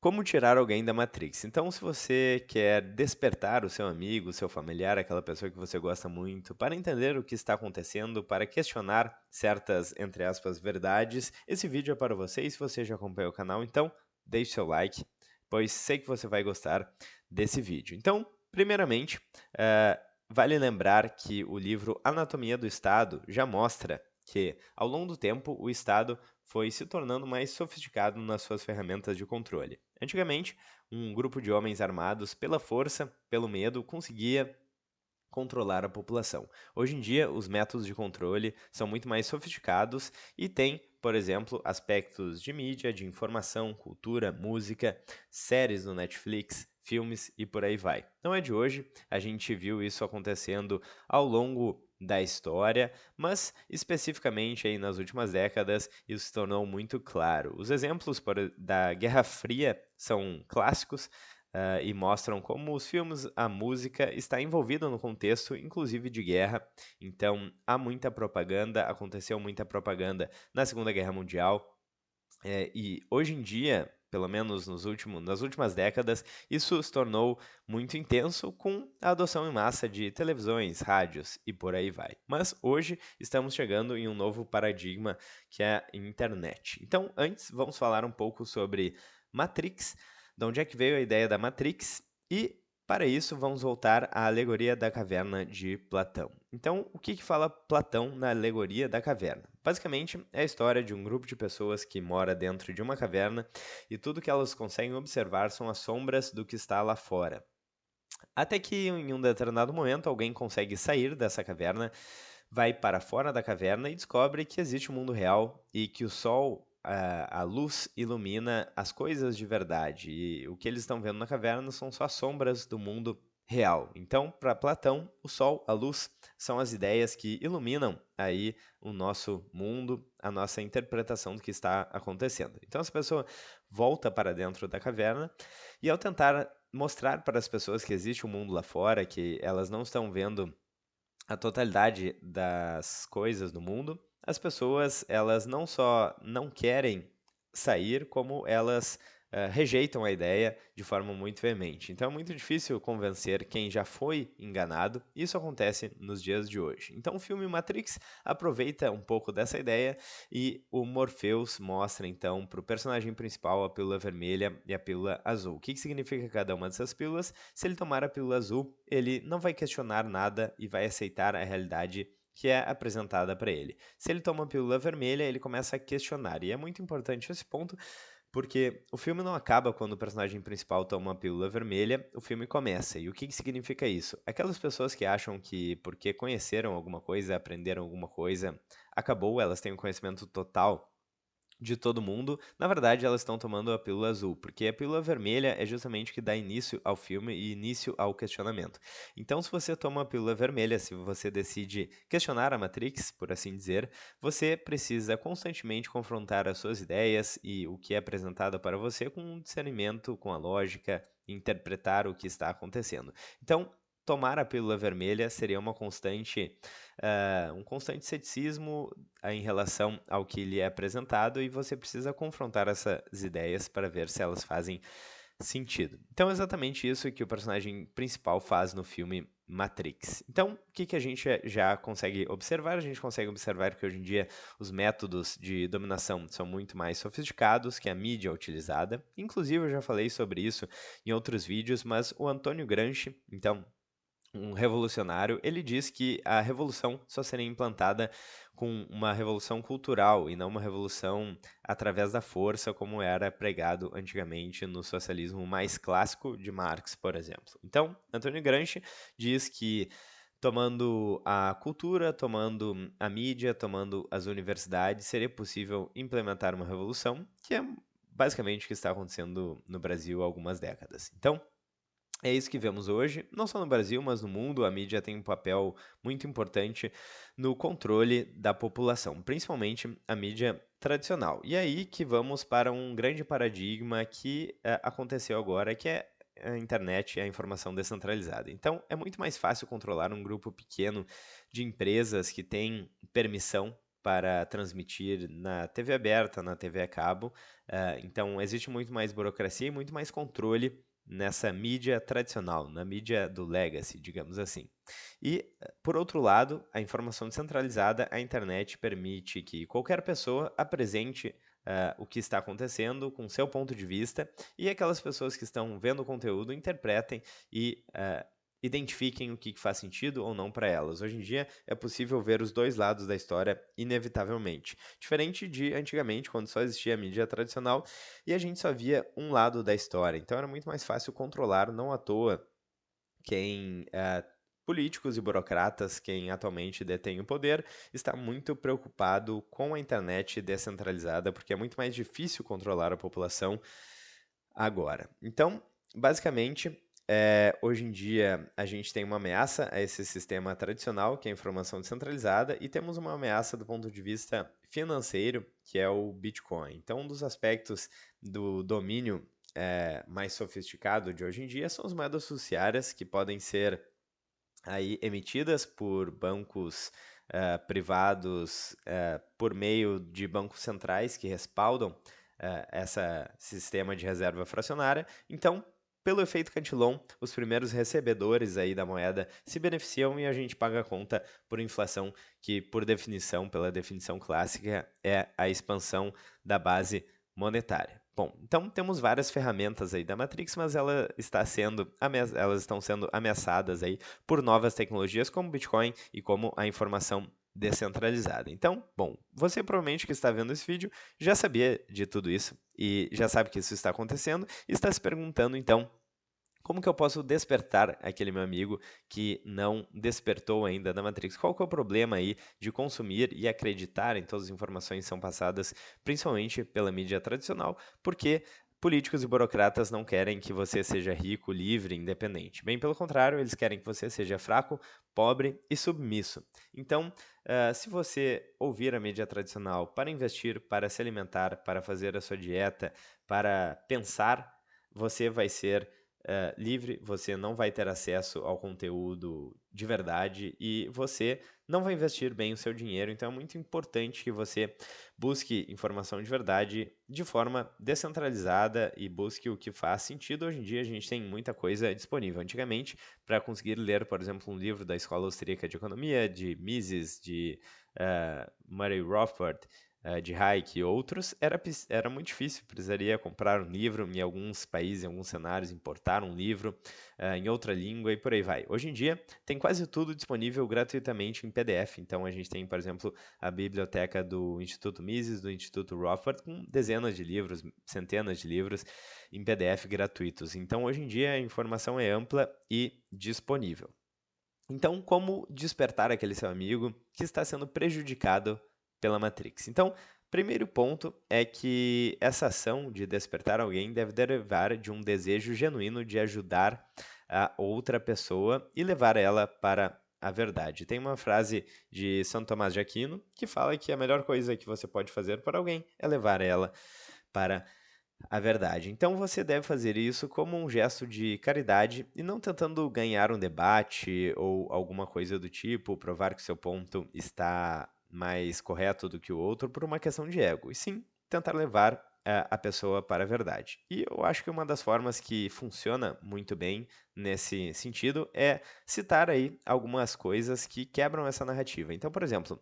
Como tirar alguém da Matrix? Então, se você quer despertar o seu amigo, o seu familiar, aquela pessoa que você gosta muito, para entender o que está acontecendo, para questionar certas, entre aspas, verdades, esse vídeo é para você. E se você já acompanha o canal, então deixe seu like, pois sei que você vai gostar desse vídeo. Então, primeiramente, vale lembrar que o livro Anatomia do Estado já mostra que, ao longo do tempo, o Estado foi se tornando mais sofisticado nas suas ferramentas de controle. Antigamente, um grupo de homens armados, pela força, pelo medo, conseguia controlar a população. Hoje em dia, os métodos de controle são muito mais sofisticados e têm, por exemplo, aspectos de mídia, de informação, cultura, música, séries no Netflix, filmes e por aí vai. Não é de hoje, a gente viu isso acontecendo ao longo da história, mas especificamente aí nas últimas décadas isso se tornou muito claro. Os exemplos da Guerra Fria são clássicos, e mostram como os filmes, a música está envolvida no contexto, inclusive de guerra. Então, há muita propaganda, aconteceu muita propaganda na Segunda Guerra Mundial, e hoje em dia, pelo menos nas últimas décadas, isso se tornou muito intenso com a adoção em massa de televisões, rádios e por aí vai. Mas hoje estamos chegando em um novo paradigma que é a internet. Então, antes, vamos falar um pouco sobre Matrix, de onde é que veio a ideia da Matrix e para isso, vamos voltar à alegoria da caverna de Platão. Então, o que fala Platão na alegoria da caverna? Basicamente, é a história de um grupo de pessoas que mora dentro de uma caverna e tudo que elas conseguem observar são as sombras do que está lá fora. Até que em um determinado momento alguém consegue sair dessa caverna, vai para fora da caverna e descobre que existe um mundo real e que o sol, a luz ilumina as coisas de verdade. E o que eles estão vendo na caverna são só sombras do mundo real. Então, para Platão, o sol, a luz, são as ideias que iluminam aí o nosso mundo, a nossa interpretação do que está acontecendo. Então, essa pessoa volta para dentro da caverna e ao tentar mostrar para as pessoas que existe um mundo lá fora, que elas não estão vendo a totalidade das coisas do mundo, as pessoas, elas não só não querem sair, como elas rejeitam a ideia de forma muito veemente. Então é muito difícil convencer quem já foi enganado. Isso acontece nos dias de hoje. Então o filme Matrix aproveita um pouco dessa ideia e o Morpheus mostra então para o personagem principal a pílula vermelha e a pílula azul. O que significa cada uma dessas pílulas? Se ele tomar a pílula azul, ele não vai questionar nada e vai aceitar a realidade que é apresentada para ele. Se ele toma a pílula vermelha, ele começa a questionar. E é muito importante esse ponto, porque o filme não acaba quando o personagem principal toma a pílula vermelha, o filme começa. E o que significa isso? Aquelas pessoas que acham que porque conheceram alguma coisa, aprenderam alguma coisa, acabou, elas têm um conhecimento total de todo mundo, na verdade elas estão tomando a pílula azul, porque a pílula vermelha é justamente o que dá início ao filme e início ao questionamento. Então, se você toma a pílula vermelha, se você decide questionar a Matrix, por assim dizer, você precisa constantemente confrontar as suas ideias e o que é apresentado para você com um discernimento, com a lógica, interpretar o que está acontecendo. Então, tomar a pílula vermelha seria uma constante, um constante ceticismo em relação ao que lhe é apresentado e você precisa confrontar essas ideias para ver se elas fazem sentido. Então, é exatamente isso que o personagem principal faz no filme Matrix. Então, o que a gente já consegue observar? A gente consegue observar que hoje em dia os métodos de dominação são muito mais sofisticados, que a mídia é utilizada. Inclusive, eu já falei sobre isso em outros vídeos, mas o Antônio Gramsci, então, um revolucionário, ele diz que a revolução só seria implantada com uma revolução cultural e não uma revolução através da força, como era pregado antigamente no socialismo mais clássico de Marx, por exemplo. Então, Antônio Gramsci diz que tomando a cultura, tomando a mídia, tomando as universidades, seria possível implementar uma revolução, que é basicamente o que está acontecendo no Brasil há algumas décadas. Então, é isso que vemos hoje, não só no Brasil, mas no mundo. A mídia tem um papel muito importante no controle da população, principalmente a mídia tradicional. E aí que vamos para um grande paradigma que aconteceu agora, que é a internet e a informação descentralizada. Então, é muito mais fácil controlar um grupo pequeno de empresas que têm permissão para transmitir na TV aberta, na TV a cabo. Então, existe muito mais burocracia e muito mais controle nessa mídia tradicional, na mídia do legacy, digamos assim. E, por outro lado, a informação descentralizada, a internet permite que qualquer pessoa apresente o que está acontecendo com seu ponto de vista e aquelas pessoas que estão vendo o conteúdo interpretem e identifiquem o que faz sentido ou não para elas. Hoje em dia é possível ver os dois lados da história inevitavelmente. Diferente de antigamente, quando só existia a mídia tradicional e a gente só via um lado da história. Então era muito mais fácil controlar, não à toa quem políticos e burocratas, quem atualmente detém o poder, está muito preocupado com a internet descentralizada, porque é muito mais difícil controlar a população agora. Então, basicamente, hoje em dia a gente tem uma ameaça a esse sistema tradicional, que é a informação descentralizada, e temos uma ameaça do ponto de vista financeiro, que é o Bitcoin. Então, um dos aspectos do domínio mais sofisticado de hoje em dia são as moedas fiduciárias, que podem ser aí emitidas por bancos privados por meio de bancos centrais que respaldam esse sistema de reserva fracionária. Então, pelo efeito Cantillon, os primeiros recebedores aí da moeda se beneficiam e a gente paga a conta por inflação, que por definição, pela definição clássica, é a expansão da base monetária. Bom, então temos várias ferramentas aí da Matrix, mas elas estão sendo ameaçadas aí por novas tecnologias como o Bitcoin e como a informação descentralizada. Então, bom, você provavelmente que está vendo esse vídeo já sabia de tudo isso e já sabe que isso está acontecendo e está se perguntando então como que eu posso despertar aquele meu amigo que não despertou ainda da Matrix? Qual que é o problema aí de consumir e acreditar em todas as informações que são passadas, principalmente pela mídia tradicional? Porque políticos e burocratas não querem que você seja rico, livre, independente. Bem pelo contrário, eles querem que você seja fraco, pobre e submisso. Então, se você ouvir a mídia tradicional para investir, para se alimentar, para fazer a sua dieta, para pensar, você vai ser livre, você não vai ter acesso ao conteúdo de verdade e você não vai investir bem o seu dinheiro. Então é muito importante que você busque informação de verdade de forma descentralizada e busque o que faz sentido. Hoje em dia a gente tem muita coisa disponível. Antigamente, para conseguir ler, por exemplo, um livro da Escola Austríaca de Economia, de Mises, de Murray Rothbard, de Hayek e outros, era muito difícil. Precisaria comprar um livro em alguns países, em alguns cenários, importar um livro em outra língua e por aí vai. Hoje em dia, tem quase tudo disponível gratuitamente em PDF. Então, a gente tem, por exemplo, a biblioteca do Instituto Mises, do Instituto Rothbard, com dezenas de livros, centenas de livros em PDF gratuitos. Então, hoje em dia, a informação é ampla e disponível. Então, como despertar aquele seu amigo que está sendo prejudicado pela Matrix? Então, primeiro ponto é que essa ação de despertar alguém deve derivar de um desejo genuíno de ajudar a outra pessoa e levar ela para a verdade. Tem uma frase de São Tomás de Aquino que fala que a melhor coisa que você pode fazer para alguém é levar ela para a verdade. Então você deve fazer isso como um gesto de caridade e não tentando ganhar um debate ou alguma coisa do tipo, provar que seu ponto está mais correto do que o outro por uma questão de ego, e sim tentar levar a pessoa para a verdade. E eu acho que uma das formas que funciona muito bem nesse sentido é citar aí algumas coisas que quebram essa narrativa. Então, por exemplo,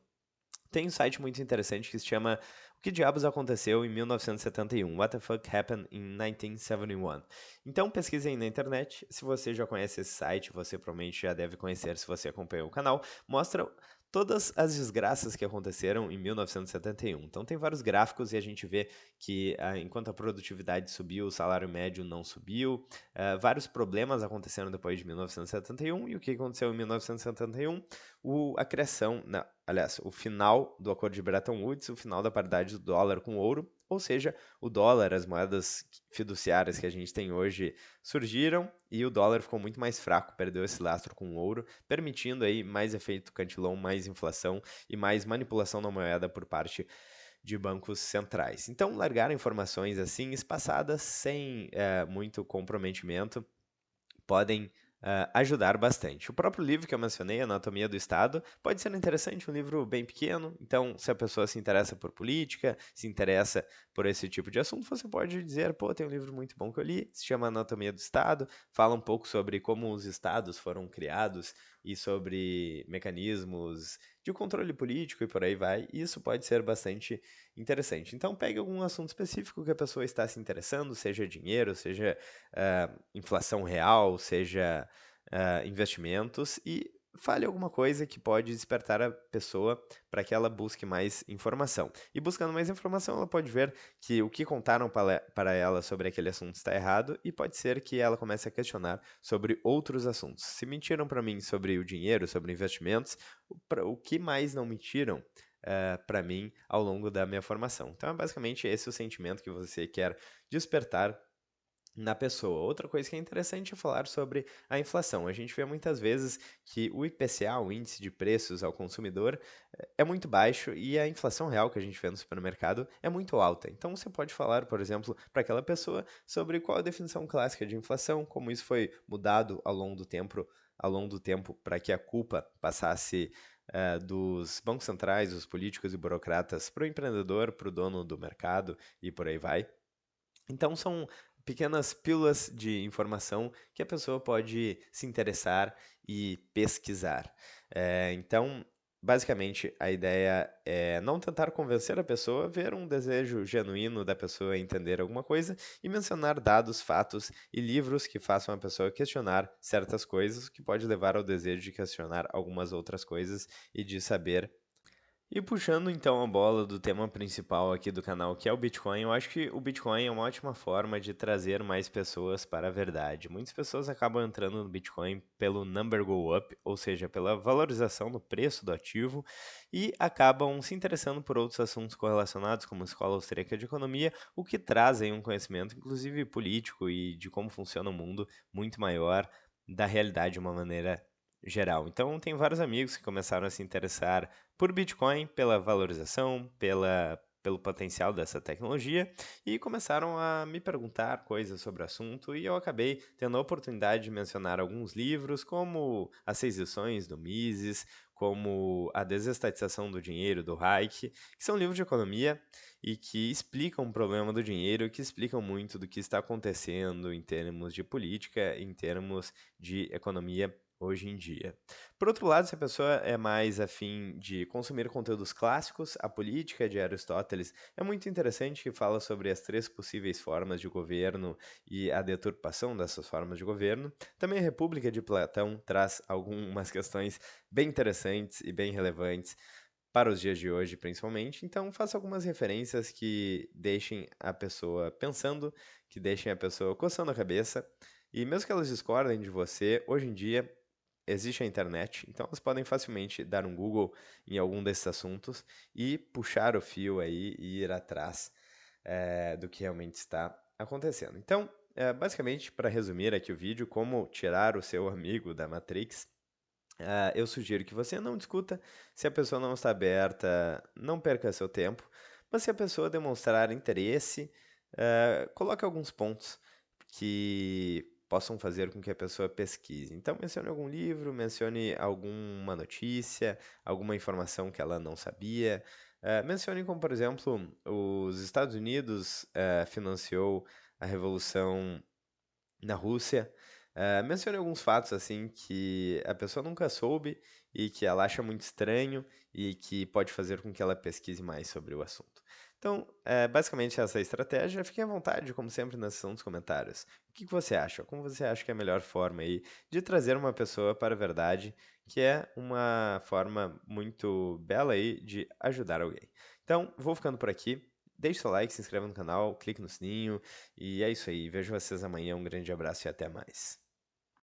tem um site muito interessante que se chama O que diabos aconteceu em 1971? What the fuck happened in 1971? Então pesquisem na internet. Se você já conhece esse site, você provavelmente já deve conhecer se você acompanhou o canal. Mostra todas as desgraças que aconteceram em 1971. Então tem vários gráficos e a gente vê que enquanto a produtividade subiu, o salário médio não subiu. Vários problemas aconteceram depois de 1971. E o que aconteceu em 1971? A criação, aliás, o final do Acordo de Bretton Woods, o final da paridade do dólar com o ouro, ou seja, o dólar, as moedas fiduciárias que a gente tem hoje surgiram e o dólar ficou muito mais fraco, perdeu esse lastro com o ouro, permitindo aí mais efeito Cantillon, mais inflação e mais manipulação da moeda por parte de bancos centrais. Então, largar informações assim espaçadas, sem muito comprometimento, podem ajudar bastante. O próprio livro que eu mencionei, Anatomia do Estado, pode ser interessante, um livro bem pequeno. Então, se a pessoa se interessa por política, se interessa por esse tipo de assunto, você pode dizer: pô, tem um livro muito bom que eu li, se chama Anatomia do Estado, fala um pouco sobre como os estados foram criados e sobre mecanismos de controle político e por aí vai. E isso pode ser bastante interessante. Então, pegue algum assunto específico que a pessoa está se interessando, seja dinheiro, seja inflação real, seja investimentos, e fale alguma coisa que pode despertar a pessoa para que ela busque mais informação. E buscando mais informação, ela pode ver que o que contaram para ela sobre aquele assunto está errado e pode ser que ela comece a questionar sobre outros assuntos. Se mentiram para mim sobre o dinheiro, sobre investimentos, o que mais não mentiram? Para mim ao longo da minha formação. Então é basicamente esse o sentimento que você quer despertar na pessoa. Outra coisa que é interessante é falar sobre a inflação. A gente vê muitas vezes que o IPCA, o Índice de Preços ao Consumidor, é muito baixo e a inflação real que a gente vê no supermercado é muito alta. Então você pode falar, por exemplo, para aquela pessoa sobre qual a definição clássica de inflação, como isso foi mudado ao longo do tempo para que a culpa passasse dos bancos centrais, dos políticos e burocratas para o empreendedor, para o dono do mercado e por aí vai. Então são pequenas pílulas de informação que a pessoa pode se interessar e pesquisar. Então, basicamente, a ideia é não tentar convencer a pessoa, ver um desejo genuíno da pessoa em entender alguma coisa e mencionar dados, fatos e livros que façam a pessoa questionar certas coisas, que pode levar ao desejo de questionar algumas outras coisas e de saber. E puxando então a bola do tema principal aqui do canal, que é o Bitcoin, eu acho que o Bitcoin é uma ótima forma de trazer mais pessoas para a verdade. Muitas pessoas acabam entrando no Bitcoin pelo number go up, ou seja, pela valorização do preço do ativo, e acabam se interessando por outros assuntos correlacionados, como Escola Austríaca de Economia, o que trazem um conhecimento, inclusive político e de como funciona o mundo, muito maior da realidade de uma maneira geral. Então, tem vários amigos que começaram a se interessar por Bitcoin, pela valorização, pelo potencial dessa tecnologia, e começaram a me perguntar coisas sobre o assunto, e eu acabei tendo a oportunidade de mencionar alguns livros, como As Seis Lições do Mises, como A Desestatização do Dinheiro, do Hayek, que são livros de economia e que explicam o problema do dinheiro, que explicam muito do que está acontecendo em termos de política, em termos de economia hoje em dia. Por outro lado, se a pessoa é mais afim de consumir conteúdos clássicos, a política de Aristóteles é muito interessante, que fala sobre as três possíveis formas de governo e a deturpação dessas formas de governo. Também a República de Platão traz algumas questões bem interessantes e bem relevantes para os dias de hoje, principalmente. Então, faça algumas referências que deixem a pessoa pensando, que deixem a pessoa coçando a cabeça. E mesmo que elas discordem de você, hoje em dia existe a internet, então elas podem facilmente dar um Google em algum desses assuntos e puxar o fio aí e ir atrás do que realmente está acontecendo. Então, basicamente, para resumir aqui o vídeo, como tirar o seu amigo da Matrix, eu sugiro que você não discuta. Se a pessoa não está aberta, não perca seu tempo. Mas se a pessoa demonstrar interesse, coloque alguns pontos que possam fazer com que a pessoa pesquise. Então, mencione algum livro, mencione alguma notícia, alguma informação que ela não sabia. Mencione como, por exemplo, os Estados Unidos financiou a Revolução na Rússia. Mencione alguns fatos assim que a pessoa nunca soube e que ela acha muito estranho e que pode fazer com que ela pesquise mais sobre o assunto. Então, basicamente essa é a estratégia. Fique à vontade, como sempre, na seção dos comentários. O que você acha? Como você acha que é a melhor forma aí de trazer uma pessoa para a verdade, que é uma forma muito bela aí de ajudar alguém. Então, vou ficando por aqui. Deixe seu like, se inscreva no canal, clique no sininho, e é isso aí. Vejo vocês amanhã. Um grande abraço e até mais.